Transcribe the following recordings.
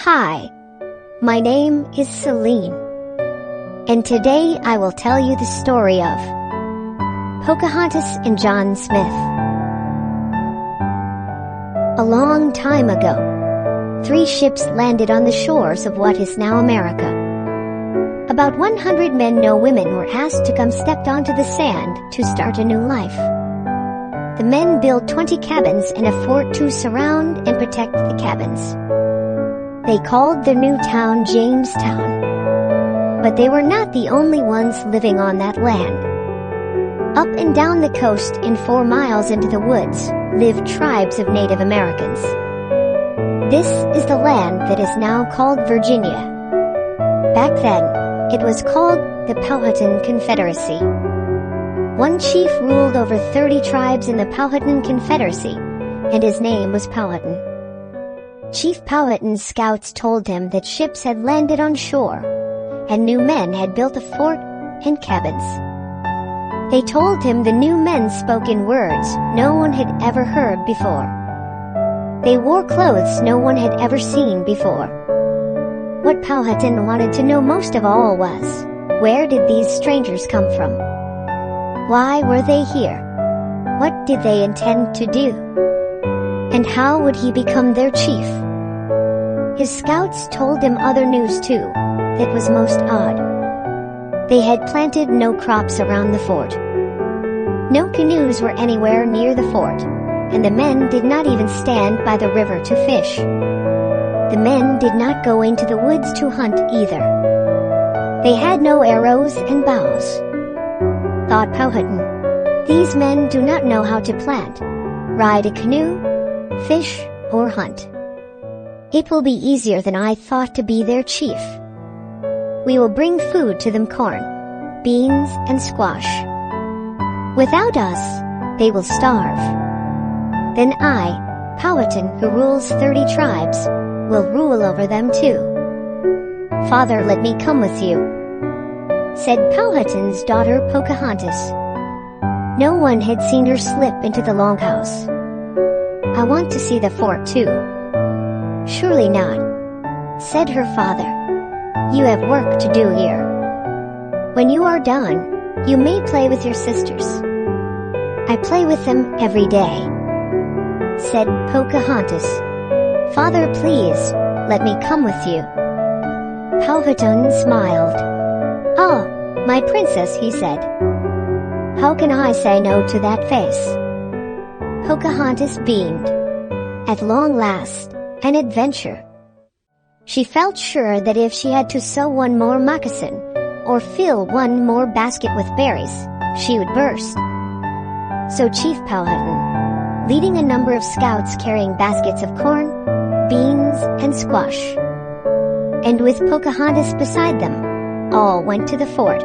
Hi, my name is Celine, and today I will tell you the story of Pocahontas and John Smith. A long time ago, 3 ships landed on the shores of what is now America. About 100 men, no women, were asked to come step onto the sand to start a new life. The men built 20 cabins and a fort to surround and protect the cabins. They called their new town Jamestown. But they were not the only ones living on that land. Up and down the coast and 4 miles into the woods lived tribes of Native Americans. This is the land that is now called Virginia. Back then, it was called the Powhatan Confederacy. One chief ruled over 30 tribes in the Powhatan Confederacy, and his name was Powhatan. Chief Powhatan's scouts told him that ships had landed on shore, and new men had built a fort and cabins. They told him the new men spoke in words no one had ever heard before. They wore clothes no one had ever seen before. What Powhatan wanted to know most of all was, where did these strangers come from? Why were they here? What did they intend to do? And how would he become their chief? His scouts told him other news too, that was most odd. They had planted no crops around the fort. No canoes were anywhere near the fort, and the men did not even stand by the river to fish. The men did not go into the woods to hunt either. They had no arrows and bows. Thought Powhatan, these men do not know how to plant, ride a canoe, fish, or hunt. It will be easier than I thought to be their chief. We will bring food to them, corn, beans, and squash. Without us, they will starve. Then I, Powhatan, who rules 30 tribes, will rule over them too. Father, let me come with you, said Powhatan's daughter Pocahontas. No one had seen her slip into the longhouse. I want to see the fort too. Surely not, said her father. You have work to do here. When you are done, you may play with your sisters. I play with them every day, said Pocahontas. Father, please, let me come with you. Powhatan smiled. Ah, my princess, he said. How can I say no to that face? Pocahontas beamed. At long last, an adventure. She felt sure that if she had to sew one more moccasin, or fill one more basket with berries, she would burst. So Chief Powhatan, leading a number of scouts carrying baskets of corn, beans, and squash, and with Pocahontas beside them, all went to the fort.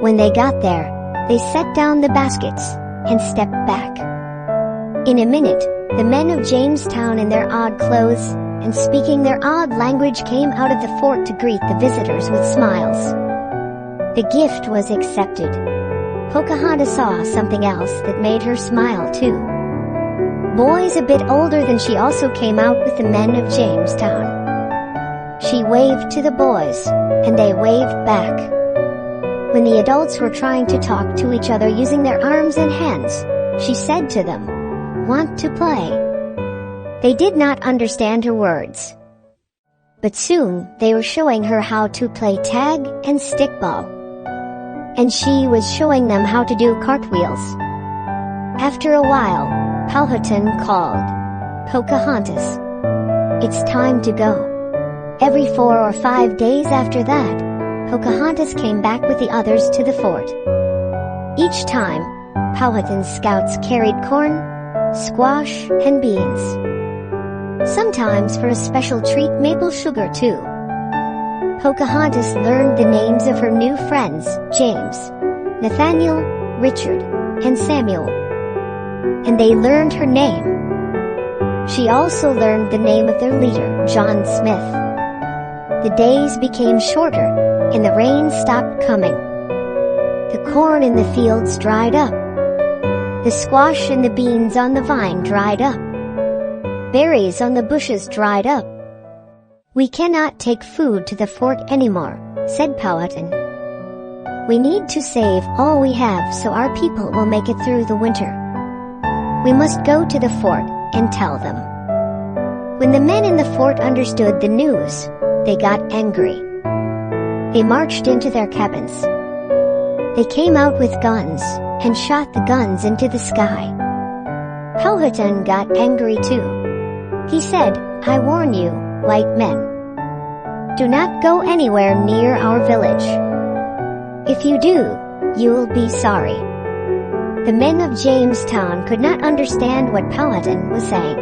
When they got there, they set down the baskets and stepped back. In a minute, the men of Jamestown in their odd clothes and speaking their odd language came out of the fort to greet the visitors with smiles. The gift was accepted. Pocahontas saw something else that made her smile too. Boys a bit older than she also came out with the men of Jamestown. She waved to the boys, and they waved back. When the adults were trying to talk to each other using their arms and hands, she said to them, "Want to play?" They did not understand her words. But soon they were showing her how to play tag and stickball. And she was showing them how to do cartwheels. After a while, Powhatan called, "Pocahontas, it's time to go." Every 4 or 5 days after that, Pocahontas came back with the others to the fort. Each time, Powhatan's scouts carried corn, squash, and beans. Sometimes for a special treat, maple sugar too. Pocahontas learned the names of her new friends, James, Nathaniel, Richard, and Samuel. And they learned her name. She also learned the name of their leader, John Smith. The days became shorter, and the rain stopped coming. The corn in the fields dried up. The squash and the beans on the vine dried up. Berries on the bushes dried up. "We cannot take food to the fort anymore," said Powhatan. "We need to save all we have so our people will make it through the winter. We must go to the fort and tell them." When the men in the fort understood the news, they got angry. They marched into their cabins. They came out with guns and shot the guns into the sky. Powhatan got angry too. He said, "I warn you, white men. Do not go anywhere near our village. If you do, you will be sorry." The men of Jamestown could not understand what Powhatan was saying,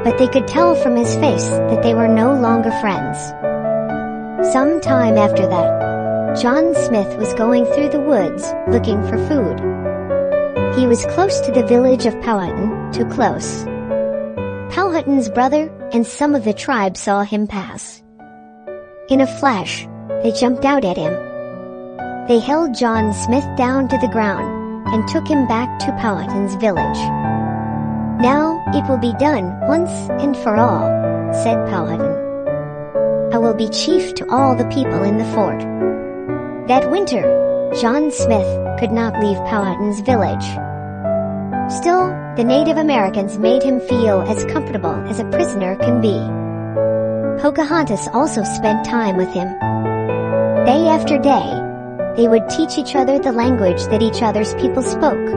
but they could tell from his face that they were no longer friends. Some time after that, John Smith was going through the woods looking for food. He was close to the village of Powhatan, too close. Powhatan's brother and some of the tribe saw him pass. In a flash, they jumped out at him. They held John Smith down to the ground and took him back to Powhatan's village. "Now it will be done once and for all," said Powhatan. "I will be chief to all the people in the fort." That winter, John Smith could not leave Powhatan's village. Still, the Native Americans made him feel as comfortable as a prisoner can be. Pocahontas also spent time with him. Day after day, they would teach each other the language that each other's people spoke.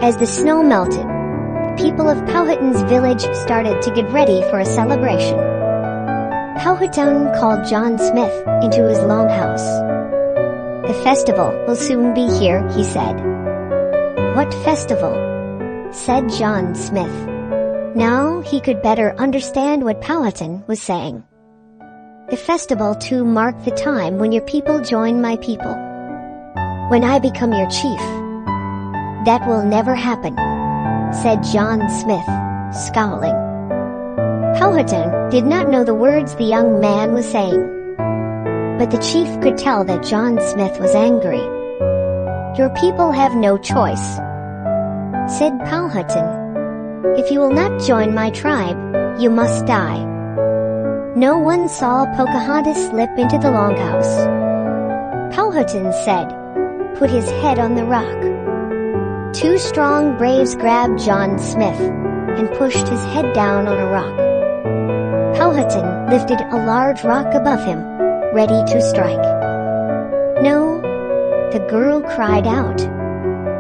As the snow melted, the people of Powhatan's village started to get ready for a celebration. Powhatan called John Smith into his longhouse. "The festival will soon be here," he said. "What festival?" said John Smith. Now he could better understand what Powhatan was saying. "The festival to mark the time when your people join my people. When I become your chief." "That will never happen," said John Smith, scowling. Powhatan did not know the words the young man was saying, but the chief could tell that John Smith was angry. "Your people have no choice," said Powhatan. "If you will not join my tribe, you must die." No one saw Pocahontas slip into the longhouse. Powhatan said, "Put his head on the rock." Two strong braves grabbed John Smith and pushed his head down on a rock. Powhatan lifted a large rock above him, ready to strike. "No," the girl cried out.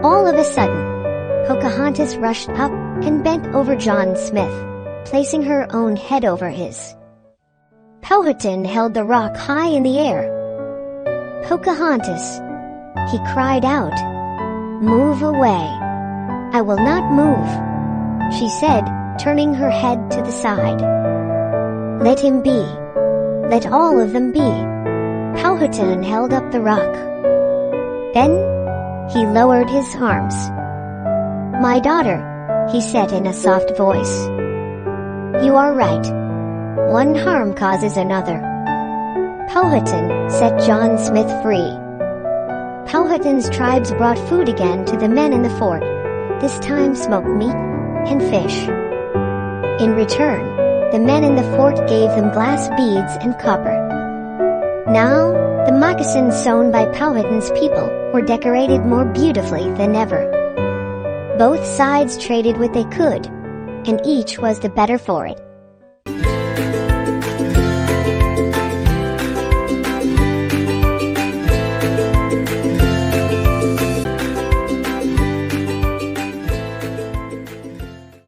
All of a sudden, Pocahontas rushed up and bent over John Smith, placing her own head over his. Powhatan held the rock high in the air. "Pocahontas," he cried out, "move away." "I will not move," she said, turning her head to the side. "Let him be. Let all of them be." Powhatan held up the rock. Then he lowered his arms. "My daughter," he said in a soft voice. "You are right. One harm causes another." Powhatan set John Smith free. Powhatan's tribes brought food again to the men in the fort, this time smoked meat and fish. In return, the men in the fort gave them glass beads and copper. Now, the moccasins sewn by Powhatan's people were decorated more beautifully than ever. Both sides traded what they could, and each was the better for it.